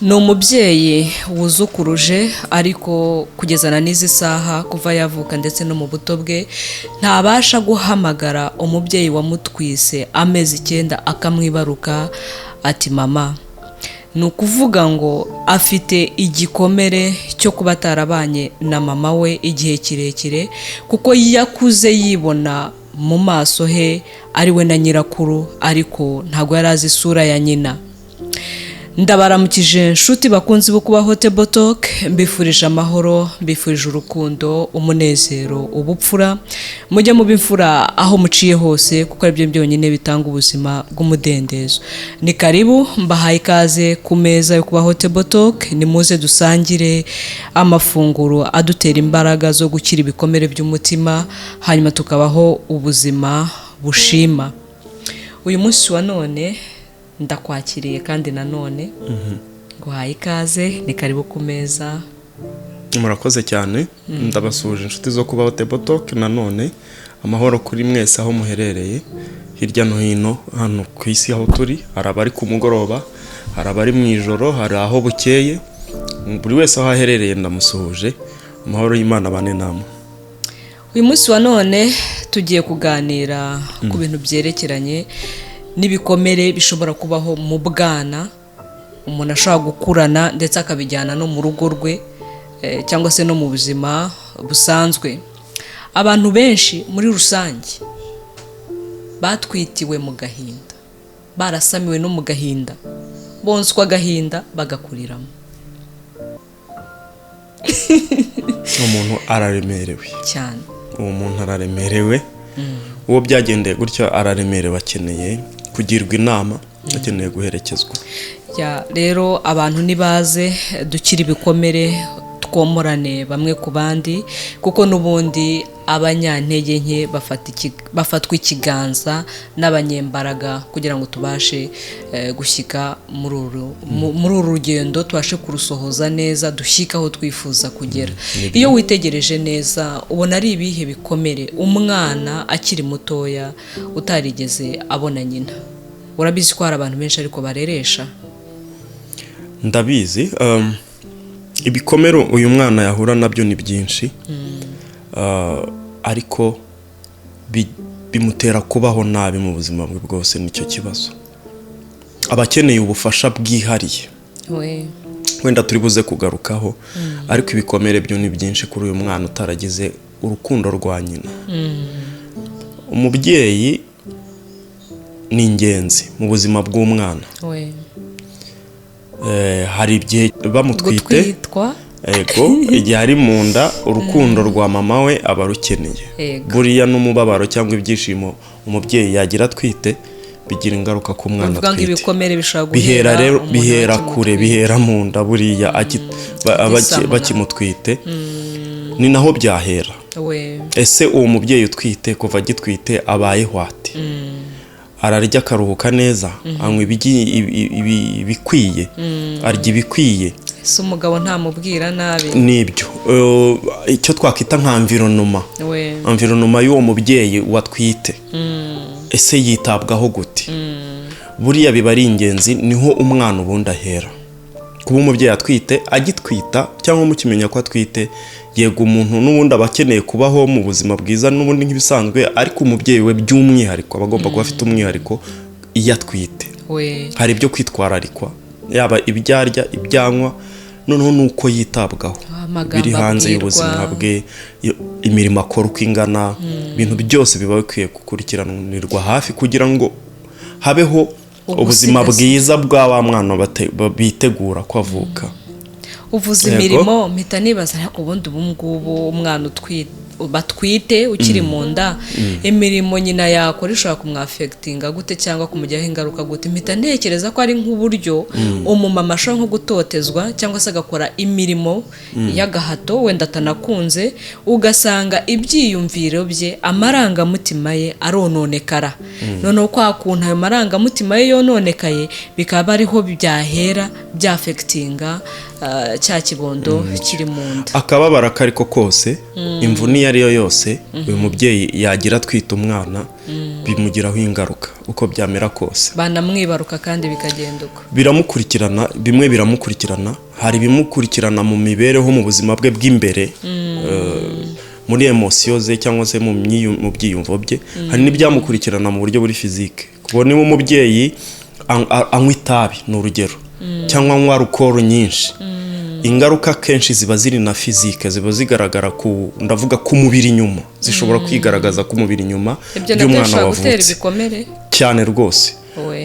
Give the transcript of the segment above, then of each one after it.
ni umubyeyi wuzukuruje ariko kugezana n'izi saha kuva yavuka ndetse no mu buto bwe ntabasha guhamagara umubyeyi wamutwise amezi 9 akamwibaruka ati mama. ni ukuvuga ngo afite igikomere cyo kuba atarabanye na mama we igihe kirekire kuko yakuze yibona mu maso he ari we na nyirakuru ariko ntabwo yari azi isura ya nyina. Ndabaramukije nshuti bakunzi bo kuba Hotable Talk, mbifurije amahoro, mbifurije urukundo, umunezero, ubupfura. Mujye mu bimfura aho muciye hose kuko ari byo byonyine bitanga ubuzima bw'umudendezo. Ni karibu mbahaye ikaze ku meza yo kuba Hotable Talk, ni muze dusangire amafunguro adutera imbaraga zo gukira ibikomere by'umutima hanyuma tukabaho ubuzima bushima. Uyu munsi wa none ndakwakiriye kandi nanone guhaye ikaze, ni karibu ku meza. Murakoze cyane. Ndabasuje inshuti zo kuba Hotable Talk, nanone amahoro kuri mwese aho muherereye hirya no hino hano ku isi aho turi. Hari abari ku mugoroba, hari abari mu ijoro, hari aho bukeye. Buri wese aho aherereye ndamusuhuje. Amahoro y'Imana bane namwe. Uyu munsi wa none tugiye kuganira ku bintu byerekeranye n'ibikomere bishobora kubaho mu bwana umuntu ashobora gukurana ndetse akabijyana no mu rugo rwe cyangwa se no mu buzima busanzwe. Abantu benshi muri rusange batwitiwe mu gahinda, barasamiwe no mu gahinda, bonswa agahinda bagakuriramo. Umuntu araremerewe cyane. Uwo muntu araremerewe. Uwo byagendeye gutyo araremerewe, akeneye kugirwa inama, akeneye guherekezwa. Rero abantu nibaze dukira ibikomere twomorane bamwe ku bandi kuko nubundi abanyantege nke bafatwa ikiganza n'abanyembaraga kugira ngo tubashe gushyika muri uru rugendo, tubashe kurusohoza neza, dushyika aho twifuza kugera. Iyo witegereje neza ubona ari ibihe bikomere umwana akiri mutoya utarigeze abona nyina. Urabizi ko hari abantu benshi ariko bareresha. Ndabizi. Ibikomere uyu mwana yahura nabyo ni byinshi, ariko bimutera kubaho nabi mu buzima bwe bwose. Nicyo kibazo, abakeneye ubufasha bwihariye wenda turi buze kugarukaho, ariko ibikomere byo ni byinshi kuri uyu mwana utaragize urukundo rwa nyina. Umubyeyi ni ingenzi mu buzima bw'umwana. Hari igihe bamutwite, igihe ari mu nda, urukundo rwa mama we aba rukeneye. Buriya n'umubabaro cyangwa ibyishimo umubyeyi yagira atwite bigira ingaruka ku mwana atwite. Bihera kure, bihera mu nda. Buriya bakimutwite ni naho byahera. Ese uwo mubyeyi utwite kuva agitwite abayeho ate? Ararya akaruhuka neza, anywa ibikwiye, arya ibikwiye. Si umugabo ntamubwira nabi. Nibyo icyo twakwita nka environnement y'uwo mubyeyi watwite. Ese yitabwaho gute? Buriya biba ari ingenzi, niho umwana ubundi ahera. Kuba umubyeyi atwite, agitwita cyangwa mukimenya ko atwite, yego umuntu n'ubundi aba akeneye kubaho mu buzima bwiza n'ubundi nk'ibisanzwe, ariko umubyeyi we by'umwihariko aba agomba kuba afite umwihariko iyo atwite. Hari ibyo kwitwararikwa, yaba ibyarya, ibyanywa, noneho nuko yitabwaho biri hanze y'ubuzima bwe, imirimo akora uko ingana, ibintu byose biba bikwiye gukurikiranirwa hafi kugira ngo habeho ubuzima bwiza bwa wa mwana bitegura ko avuka. Uvuze imirimo mpita nibaza ariko ubundi ubungubu umwana batwite ukiri mu nda, imirimo nyina yakora ishobora kumwafectinga gute cyangwa kumujyaho ingaruka gute? Mpita ntekereza ko ari nk'uburyo umumama ashobora nko gutotezwa cyangwa se agakora imirimo y'agahato wenda atanakunze, ugasanga ibyiyumviro bye, amarangamutima ye arononekara. Noneho kwa kuntu ayo marangamutima ye yononekaye bikaba ariho byahera byafectinga cya kibondo kiri mu nda. Akababara kariko kose imvune iyo ari yo yose uyu mubyeyi yagira atwita umwana bimugiraho ingaruka uko byamera kose. Banamwibaruka kandi bikagenda uko biramukurikirana, bimwe biramukurikirana, hari bimukurikirana mu mibereho mu buzima bwe bw'imbere, muri emosiyo ze cyangwa se mu byiyumvo bye, hari n'ibyamukurikirana mu buryo buri fizike. Kubona niba umubyeyi anywa itabi ni urugero, cyangwa anywa alcohol nyinshi, ingaruka kenshi ziba ziri na fizike, ziba zigaragara ndavuga ku mubiri nyuma, zishobora kwigaragaza ku mubiri nyuma by'umwana wavutse cyane rwose.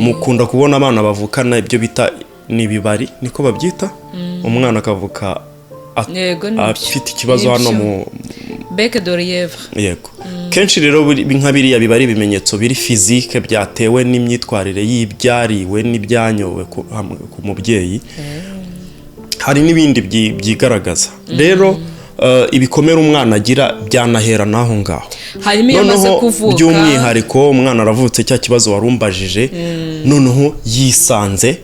Mukunda kubona abana bavukana ibyo bita n'ibibari, niko babyita, umwana akavuka afite ikibazo hano mu bec d'orièvre. Yego. Kenshi rero nka biriya biba ari ibimenyetso biri fizike byatewe n'imyitwarire y'ibyariwe n'ibyanyowe ku mubyeyi. Hari n'ibindi byigaragaza. Rero ibikomere umwana agira byanahera naho ngaho. Harimo yamaze kuvuka by'umwihariko umwana aravutse cya kibazo warumbajije, noneho yisanze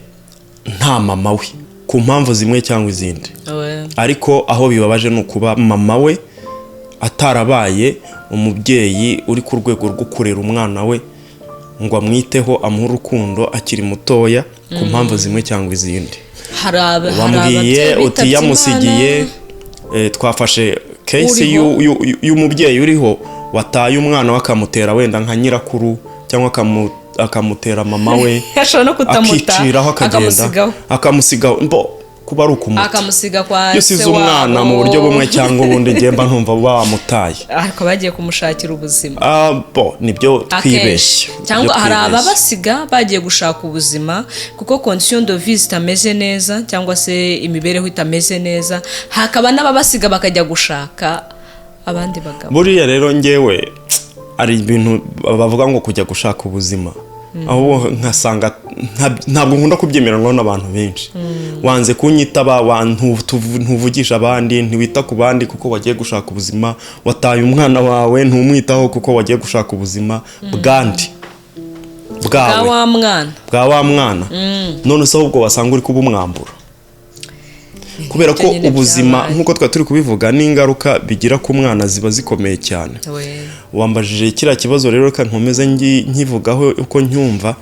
nta mama we ku mpamvu zimwe cyangwa izindi. Ariko aho bibabaje ni ukuba mama we atarabaye umubyeyi uri ku rwego rwo kurera umwana we ngo amwiteho, amuhe urukundo akiri mutoya ku mpamvu zimwe cyangwa izindi. Bambwiye uti yamusigiye, twafashe case y'umubyeyi uriho wataye umwana wakamutera wenda nka nyirakuru cyangwa akamutera mama we, akiciraho akagenda akamusigaho kuba ari ukumuta akamusiga kwa se wabo, umwana mu buryo bumwe cyangwa ubundi ngemba ntumva bamutaye, ariko bagiye kumushakira ubuzima. Nibyo twibeshye. Cyangwa hari ababasiga bagiye gushaka ubuzima kuko condition de vie itameze neza cyangwa se imibereho itameze neza, hakaba n'ababasiga bakajya gushaka abandi bagabo. Buriya rero ngewe ari ibintu bavuga ngo kujya gushaka ubuzima, aho nkasanga ntabwo nkunda kubyemererwa n'abantu benshi. Wanze kunyitaba, ntuvugisha abandi, ntiwita ku bandi kuko wagiye gushaka ubuzima, wataye umwana wawe ntumwitaho kuko wagiye gushaka ubuzima bwa wa mwana. None se ahubwo wasanga uri kubumwambura, kubera ko ubuzima nk'uko turi kubivuga n'ingaruka bigira ku mwana ziba zikomeye cyane. Wambajije kiriya kibazo rero reka nkomeze nkivugaho uko nyumva.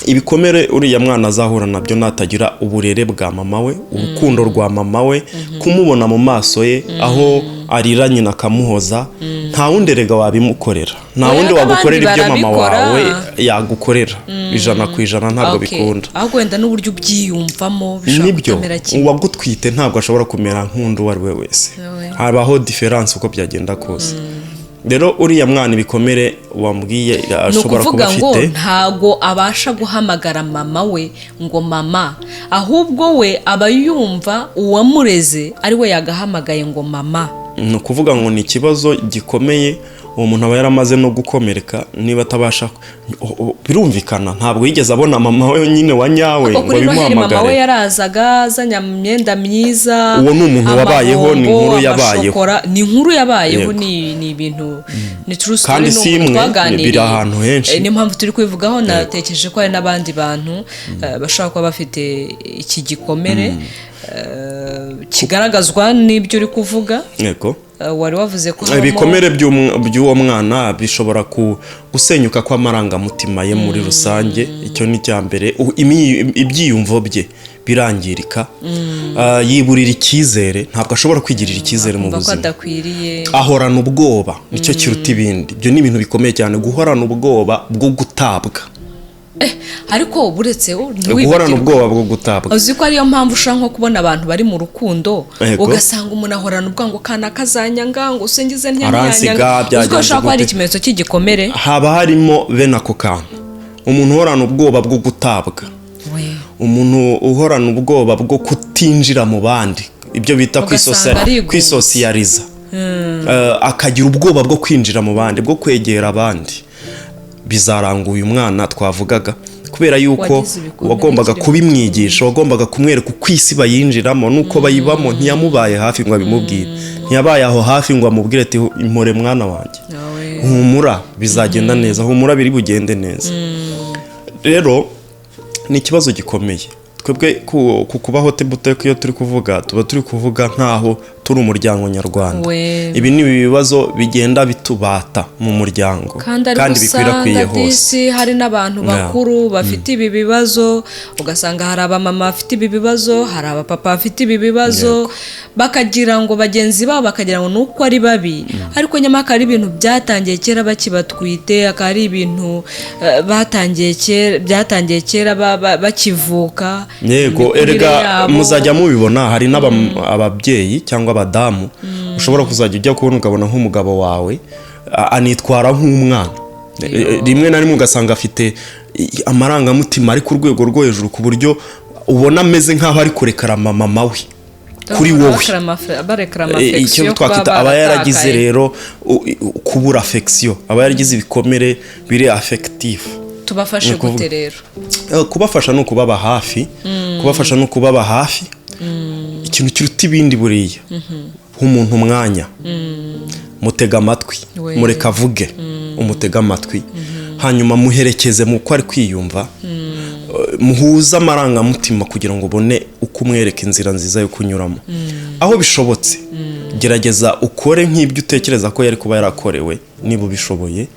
Ibikomere uriya mwana azahura nabyo natagira uburere bwa mama we, urukundo rwa mama we, kumubona mu maso ye aho arira nyina akamuhoza, nta wundi rega wabimukorera, nta wundi wagukorera ibyo mama wawe yagukorera 100% ntabwo bikunda. Ahubwo wenda n'uburyo ubyiyumvamo bishobora gukomera kimwe. Uwagutwite ntabwo ashobora kumera nk'undi uwo ari we wese, habaho difference uko byagenda kose. Rero uriya mwana ibikomere wambwiye ashobora kuba afite, ngo ntago abasha guhamagara mama we ngo mama, ahubwo we aba yumva uwamureze ari we yagahamagaye ngo mama. Ni ukuvuga ngo ni ikibazo gikomeye, uwo muntu aba yaramaze no gukomereka. Niba atabasha, birumvikana ntabwo yigeze abona mama we nyine wa nyawe ngo bimuhamagare. Mama we yarazaga azanye imyenda myiza, uwo ni umuntu wabayeho, ni inkuru yabayeho, ni inkuru yabayeho, ni ibintu, ni true story. Kandi si imwe, biri ahantu henshi. Ni mpamvu turi kwivugaho. Natekereje ko hari n'abandi bantu bashobora kuba bafite iki gikomere kigaragazwa n'ibyo uri kuvuga. Yego. Wari wavuze ko ibikomere by'uwo mwana bishobora gusenyuka kw'amarangamutima ye muri rusange. Icyo ni cya mbere. Ibyiyumvo bye birangirika, yiburira icyizere, ntabwo ashobora kwigirira icyizere mu buzima, ahorana ubwoba, nicyo kiruta ibindi. Ibyo ni ibintu bikomeye cyane, guhorana ubwoba bwo gutabwa. Ariko buretse guhorana ubwoba bwo gutabwa, uzi ko ariyo mpamvu ushaka nko kubona abantu bari mu rukundo ugasanga umuntu ahorana ubwango kana kazanyanga ngo usengize ntiyanyanga, uzi ko ashaka ko hari ikimenyetso cy'igikomere, haba harimo bene ako kantu. Umuntu uhorana ubwoba bwo gutabwa, umuntu uhorana ubwoba bwo kutinjira mu bandi, ibyo bita kwisosiyaliza, akagira ubwoba bwo kwinjira mu bandi, bwo kwegera abandi, bizaranga uyu mwana twavugaga, kubera yuko wagombaga kubimwigisha, wagombaga kumwereka uko isi bayinjiramo nuko bayibamo. Ntiyamubaye hafi ngo abimubwire, ntiyabaye aho hafi ngo amubwire ati impore mwana wanjye, humura bizagenda neza, humura biri bugende neza. Rero ni ikibazo gikomeye. twebwe ku kuba Hote Boutique iyo turi kuvuga tuba turi kuvuga nkaho turi umuryango nyarwanda. Ibi ni ibibazo bigenda bitubata mu muryango kandi bikwirakwiye hose. Hari n'abantu bakuru bafite ibi bibazo, ugasanga hari abamama bafite ibi bibazo, hari abapapa bafite ibi bibazo, bakagira ngo bagenzi babo bakagira ngo nuko ari babi, ariko nyamara ari ibintu byatangiye kera bakibatwite, akari ibintu byatangiye kera bakivuka. Yego, erega muzajya mubibona, hari n'ababyeyi cyangwa abadamu ushobora kuzajya ujya kubona ukabona nk'umugabo wawe anitwara nk'umwana, rimwe na rimwe ugasanga afite amarangamutima ari ku rwego rwo hejuru ku buryo ubona ameze nk'aho ari kurekara mama we kuri wowe. Icyo twakwita aba yaragize rero kubura affection, aba yaragize ibikomere biri affective. Tubafashe gute rero? Kubafasha no kubaba hafi, kubafasha no kubaba hafi. Ikintu kiruta ibindi buriya nk'umuntu umwanya, mutega amatwi, mureka avuge, umutega amatwi, hanyuma muherekeze mu ko ari kwiyumva, muhuza amarangamutima kugira ngo ubone uko umwereka inzira nziza yo kunyuramo. Aho bishobotse gerageza ukore nk'ibyo utekereza ko yari kuba yarakorewe, niba ubishoboye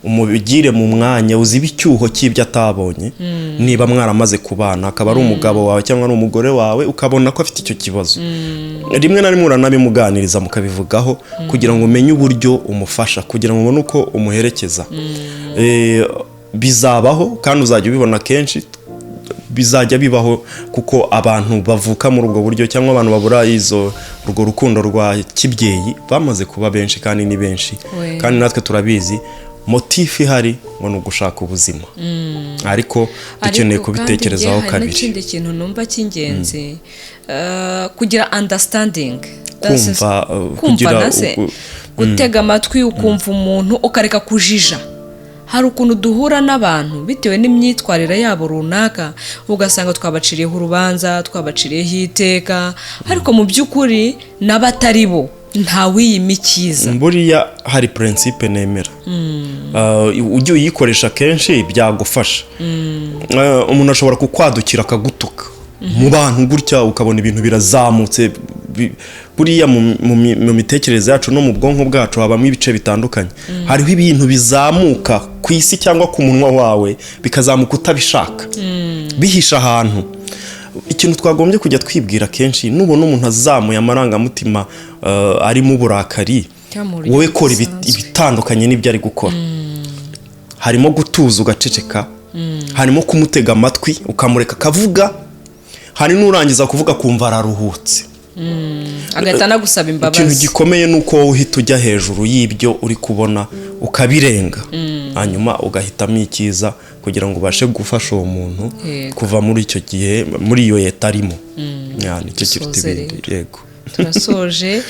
umubigire mu mwanya, uzibe icyuho cy'ibyo atabonye. Niba mwaramaze kubana akaba ari umugabo wawe cyangwa ari umugore wawe ukabona ko afite icyo kibazo, rimwe na rimwe uranabimuganiriza mukabivugaho kugira ngo umenye uburyo umufasha, kugira ngo ubone uko umuherekeza. Bizabaho kandi uzajya ubibona kenshi, bizajya bibaho kuko abantu bavuka muri ubwo buryo cyangwa abantu babura urwo rukundo rwa kibyeyi bamaze kuba benshi kandi ni benshi. Kandi natwe turabizi motifu ihari ngo ni ugushaka ubuzima, ariko dukeneye kubitekerezaho kabiri. N'ikindi kintu numva cy'ingenzi, kugira understanding, kugira gutega amatwi ukumva umuntu ukareka kujija. Hari ukuntu duhura n'abantu bitewe n'imyitwarire yabo runaka, ugasanga twabaciriyeho urubanza, twabaciriyeho iteka, ariko mu by'ukuri n'abatari bo nta wiyimikiza. Buriya hari principe nemera, ujye uyikoresha kenshi byagufasha. Umuntu ashobora kukwadukira akagutuka mu bantu gutya ukabona ibintu birazamutse. Buriya mu mitekerereze yacu no mu bwonko bwacu habamo ibice bitandukanye. Hariho ibintu bizamuka ku isi cyangwa ku munwa wawe bikazamuka utabishaka, bihisha ahantu. Ikintu twagombye kujya twibwira kenshi, nubona umuntu azamuye amarangamutima arimo uburakari, wowe kora ibitandukanye n'ibyo ari gukora. Harimo gutuza ugaceceka, harimo kumutega amatwi ukamureka akavuga, hari n'urangiza kuvuga kumva araruhutse, agahita anagusaba imbabazi. Ikintu gikomeye ni uko uhita ujya hejuru y'ibyo uri kubona ukabirenga, hanyuma ugahitamo icyiza kugira ngo ubashe gufasha uwo muntu kuva muri icyo gihe, muri iyo leta arimo. Nicyo kiruta ibindi. Yego, turasoje.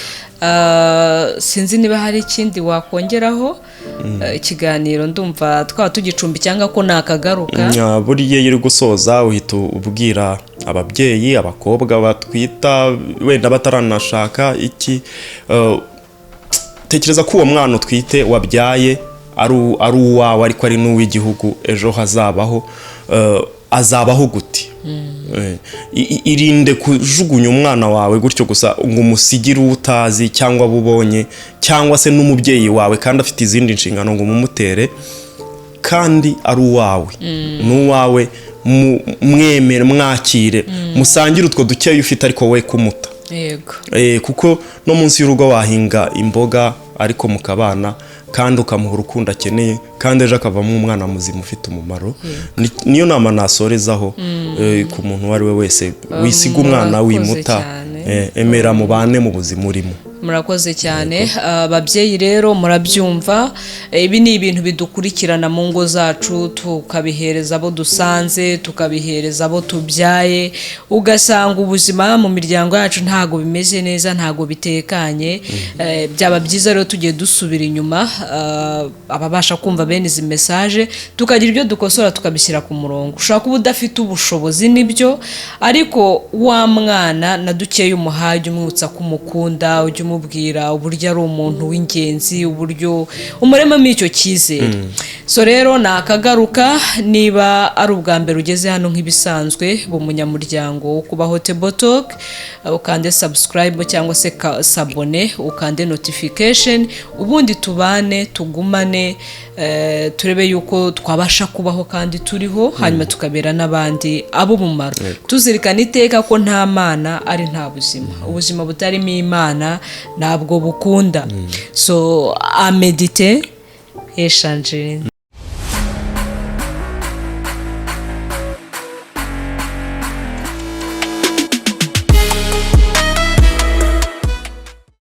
Sinzi niba hari ikindi wakongeraho. Ikiganiro ndumva twaba tugicumbi cyangwa ko nakagaruka. Buriya iri gusoza uhita ubwira ababyeyi, abakobwa batwita wenda bataranashaka iki, tekereza ko uwo mwana utwite wabyaye ari uwawe ariko ari n'uw'igihugu ejo hazabaho, azabaho gute? Irinde kujugunya umwana wawe gutyo gusa ngo umusigire utazi cyangwa bubonye, cyangwa se n'umubyeyi wawe kandi afite izindi nshingano ngo mumutere, kandi ari uwawe, n'uwawe. Mwemere, mwakire, musangire utwo dukeya ufite ariko we kumuta. Yego, kuko no munsi y'urugo wahinga imboga ariko mukabana kandi ukamuha urukundo akeneye, kandi ejo akavamo umwana muzima ufite umumaro. Niyo nama nasorezaho ku muntu uwo ari we wese, wisiga umwana wimuta, emera mubane mu buzima urimo. Murakoze cyane. Ababyeyi rero murabyumva, ibi ni ibintu bidukurikirana mu ngo zacu, tukabihereza abo dusanze, tukabihereza abo tubyaye, ugasanga ubuzima mu miryango yacu ntago bimeze neza, ntago bitekanye. Byaba byiza rero tugiye dusubira inyuma, ababasha kumva bene izi message, tukagira ibyo dukosora tukabishyira ku murongo. Ushaka kuba udafite ubushobozi nibyo, ariko wa mwana na dukeye umuhaye umwutsa kumukunda, ujye ubimubwira uburyo ari umuntu w'ingenzi, uburyo umuremamo icyo cyizere. So rero nakagaruka, niba ari ubwa mbere ugeze hano nk'ibisanzwe b'umunyamuryango wo Kubaho Table Talk, ukande subscribe cyangwa se sabone, ukande notification, ubundi tubane tugumane, turebe yuko twabasha kubaho kandi turiho, hanyuma tukabera n'abandi abo umumaro. Tuzirikana iteka ko nta mana ari nta buzima, ubuzima butarimo Imana ntabwo bukunda. So amedite eshanje.